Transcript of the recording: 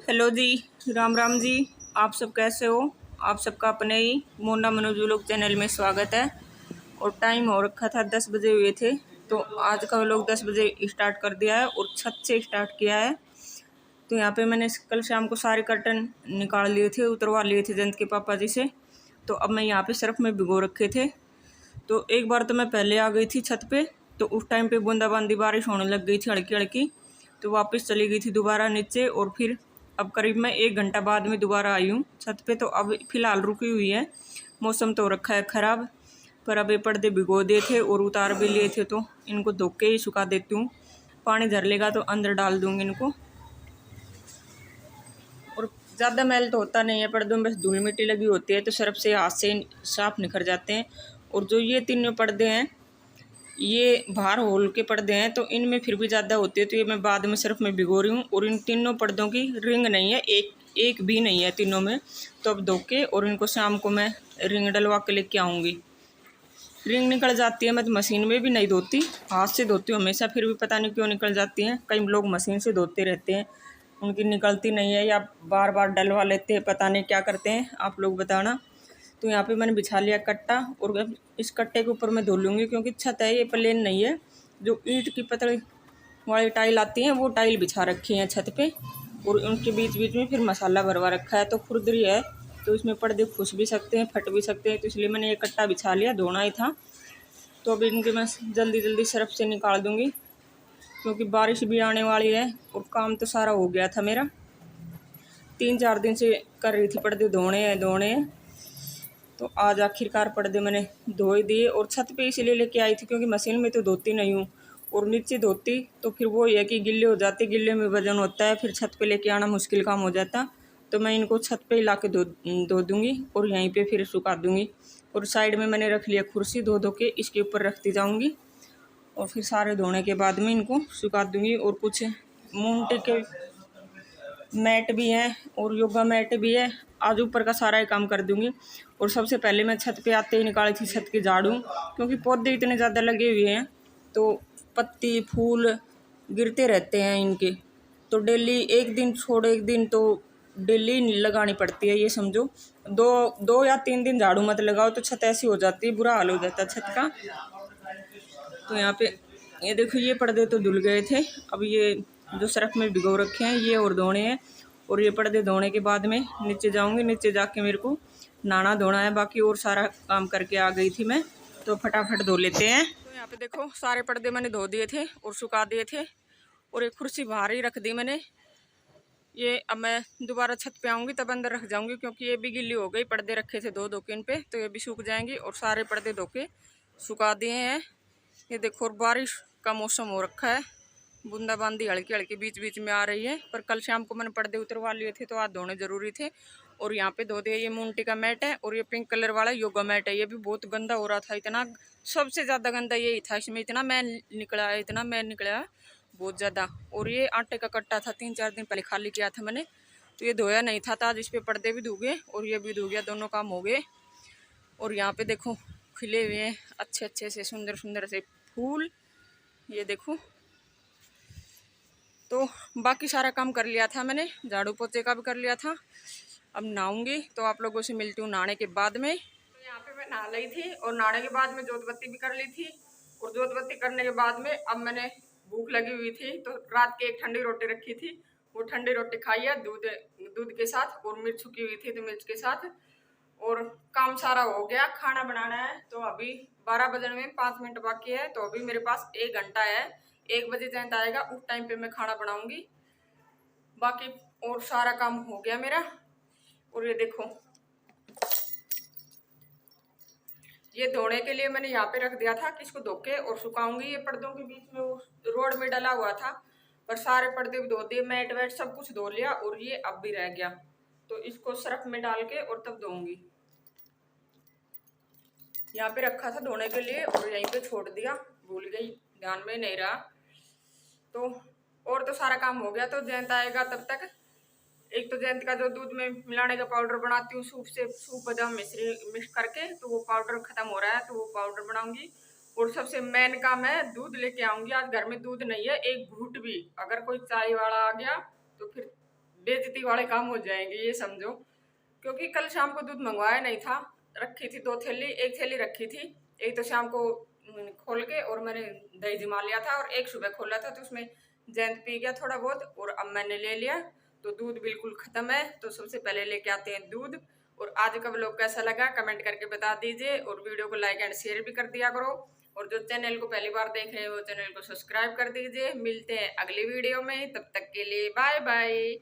Hello जी। राम राम जी। आप सब कैसे हो? आप सबका अपने ही मोना मनोज व्लॉग चैनल में स्वागत है। और टाइम हो रखा था 10 बजे हुए थे, तो आज का व्लॉग 10 बजे स्टार्ट कर दिया है और छत से स्टार्ट किया है। तो यहाँ पे मैंने कल शाम को सारे कर्टन निकाल लिए थे, उतरवा लिए थे जयंत के पापा जी से। तो अब मैं यहाँ पे सर्फ में भिगो रखे थे। तो एक बार तो मैं पहले आ गई थी छत पे, तो उस टाइम पे बूंदाबांदी बारिश होने लग गई थी हल्की हल्की। तो वापस चली गई थी दोबारा नीचे, और फिर अब करीब मैं 1 घंटा बाद में दोबारा आई हूँ छत पे। तो अब फिलहाल रुकी हुई है। मौसम तो रखा है ख़राब, पर अब ये पर्दे भिगो दिए थे और उतार भी लिए थे, तो इनको धो के ही सुखा देती हूँ। पानी झर लेगा तो अंदर डाल दूँगी इनको। और ज़्यादा मैल तो होता नहीं है पर्दों में, बस धूल मिट्टी लगी होती है, तो सर्फ से हाथ से साफ निखर जाते हैं। और जो ये तीनों पर्दे हैं, ये बाहर होल के पर्दे हैं, तो इनमें फिर भी ज़्यादा होती है, तो ये मैं बाद में सर्फ में भिगो रही हूँ। और इन तीनों पर्दों की रिंग नहीं है, एक भी नहीं है तीनों में। तो अब धो के और इनको शाम को मैं रिंग डलवा के लेके आऊँगी। रिंग निकल जाती है, मैं तो मशीन में भी नहीं धोती, हाथ से धोती हूँ हमेशा, फिर भी पता नहीं क्यों निकल जाती हैं। कई लोग मशीन से धोते रहते हैं, उनकी निकलती नहीं है, या बार बार डलवा लेते हैं, पता नहीं क्या करते हैं, आप लोग बताना। तो यहाँ पे मैंने बिछा लिया कट्टा, और अब इस कट्टे के ऊपर मैं धो लूँगी, क्योंकि छत है ये प्लेन नहीं है। जो ईंट की पतली वाली टाइल आती है वो टाइल बिछा रखी है छत पे, और उनके बीच बीच में फिर मसाला भरवा रखा है। तो खुरदरी है, तो इसमें पर्दे फुस भी सकते हैं, फट भी सकते हैं, तो इसलिए मैंने ये कट्टा बिछा लिया, धोना ही था। तो अब इनके मैं जल्दी जल्दी सर्फ से निकाल दूँगी, क्योंकि बारिश भी आने वाली है। और काम तो सारा हो गया था मेरा, 3-4 दिन से कर रही थी पर्दे धोने हैं धोने हैं। तो आज आखिरकार पर्दे मैंने धो ही दिए। और छत पे इसीलिए लेके आई थी, क्योंकि मशीन में तो धोती नहीं हूँ, और नीचे धोती तो फिर वो ये कि गिल्ले हो जाते, गिल्ले में वजन होता है, फिर छत पे लेके आना मुश्किल काम हो जाता। तो मैं इनको छत पे ही ला के धो दूँगी, और यहीं पे फिर सुखा दूँगी। और साइड में मैंने रख लिया कुर्सी, धो धो के इसके ऊपर रखती जाऊँगी, और फिर सारे धोने के बाद में इनको सुखा दूँगी। और कुछ मूंगटे के मैट भी है और योगा मैट भी है, आज ऊपर का सारा ही काम कर दूंगी। और सबसे पहले मैं छत पे आते ही निकाली थी छत की झाड़ू, क्योंकि पौधे इतने ज़्यादा लगे हुए हैं, तो पत्ती फूल गिरते रहते हैं इनके। तो डेली एक दिन छोड़ एक दिन तो डेली लगानी पड़ती है, ये समझो। 2 या 3 दिन झाड़ू मत लगाओ तो छत ऐसी हो जाती है, बुरा हाल हो जाता है छत का। तो यहाँ पे ये देखो, ये पर्दे तो धुल गए थे, अब ये जो सर्फ में भिगो रखे हैं ये और धोने हैं। और ये पर्दे धोने के बाद में नीचे जाऊंगी, नीचे जाके मेरे को नहाना धोना है, बाकी और सारा काम करके आ गई थी मैं। तो फटाफट धो लेते हैं। तो यहाँ पे देखो, सारे पर्दे मैंने धो दिए थे और सुखा दिए थे, और एक कुर्सी बाहर ही रख दी मैंने। ये अब मैं दोबारा छत पे आऊँगी तब अंदर रख जाऊँगी, क्योंकि ये भी गिल्ली हो गई, पर्दे रखे थे दो के इन पे, तो ये भी सूख जाएंगी। और सारे पर्दे धो के सुखा दिए हैं। ये देखो, और बारिश का मौसम हो रखा है, बूंदाबांदी हल्की हल्की बीच बीच में आ रही है। पर कल शाम को मैंने पर्दे उतरवा लिए थे, तो आज धोने जरूरी थे। और यहाँ पे धो दिए। ये मूंगटी का मैट है, और ये पिंक कलर वाला योगा मैट है, ये भी बहुत गंदा हो रहा था, इतना सबसे ज़्यादा गंदा यही था, इसमें इतना मैल निकला है, इतना मैल निकला है बहुत ज़्यादा। और ये आटे का कट्टा था, 3-4 दिन पहले खाली किया था मैंने, तो ये धोया नहीं था, तो आज इस पर पर्दे भी धो गए और ये भी धो गया, दोनों काम हो गए। और यहाँ पे देखो, खिले हुए हैं अच्छे अच्छे से सुंदर सुंदर से फूल, ये देखो। तो बाकी सारा काम कर लिया था मैंने, झाड़ू पोछे का भी कर लिया था। अब नहाऊंगी, तो आप लोगों से मिलती हूँ नहाने के बाद में। तो यहाँ पे मैं नहा ली थी, और नहाने के बाद में जोत बत्ती भी कर ली थी। और जोत बत्ती करने के बाद में अब मैंने, भूख लगी हुई थी, तो रात की एक ठंडी रोटी रखी थी, वो ठंडी रोटी खाई है दूध के साथ, और मिर्च छुकी हुई थी तो मिर्च के साथ। और काम सारा हो गया, खाना बनाना है। तो अभी 12 बजने में 5 मिनट बाकी है, तो अभी मेरे पास 1 घंटा है। 1 बजे जैंत आएगा, उस टाइम पे मैं खाना बनाऊंगी। बाकी और सारा काम हो गया मेरा। और ये देखो, ये धोने के लिए मैंने यहाँ पे रख दिया था कि इसको धो के और सुखाऊंगी। ये पर्दों के बीच में वो रोड में डला हुआ था, पर सारे पर्दे भी धो दिए, मैट वैट सब कुछ धो लिया, और ये अब भी रह गया, तो इसको सर्फ में डाल के और तब धोऊंगी। यहाँ पे रखा था धोने के लिए, और यहीं पे छोड़ दिया, भूल गई, ध्यान में नहीं रहा। तो और तो सारा काम हो गया। तो जयंत आएगा तब तक, एक तो जयंत का जो दूध में मिलाने का पाउडर बनाती हूँ, सूप बादाम मिश्री मिक्स करके, तो वो पाउडर खत्म हो रहा है, तो वो पाउडर बनाऊंगी। और सबसे मेन काम है, दूध लेके आऊंगी। आज घर में दूध नहीं है एक घूंट भी, अगर कोई चाय वाला आ गया तो फिर बेइज्जती वाले काम हो जाएंगे, ये समझो। क्योंकि कल शाम को दूध मंगवाया नहीं था, रखी थी 2 थैली, 1 थैली रखी थी, एक तो शाम को खोल के और मैंने दही जमा लिया था, और एक सुबह खोला था तो उसमें जैंत पी गया थोड़ा बहुत, और अब मैंने ले लिया तो दूध बिल्कुल खत्म है। तो सबसे पहले लेके आते हैं दूध। और आज का व्लॉग कैसा लगा कमेंट करके बता दीजिए, और वीडियो को लाइक एंड शेयर भी कर दिया करो, और जो चैनल को पहली बार देख रहे हैं वो चैनल को सब्सक्राइब कर दीजिए। मिलते हैं अगली वीडियो में, तब तक के लिए बाय बाय।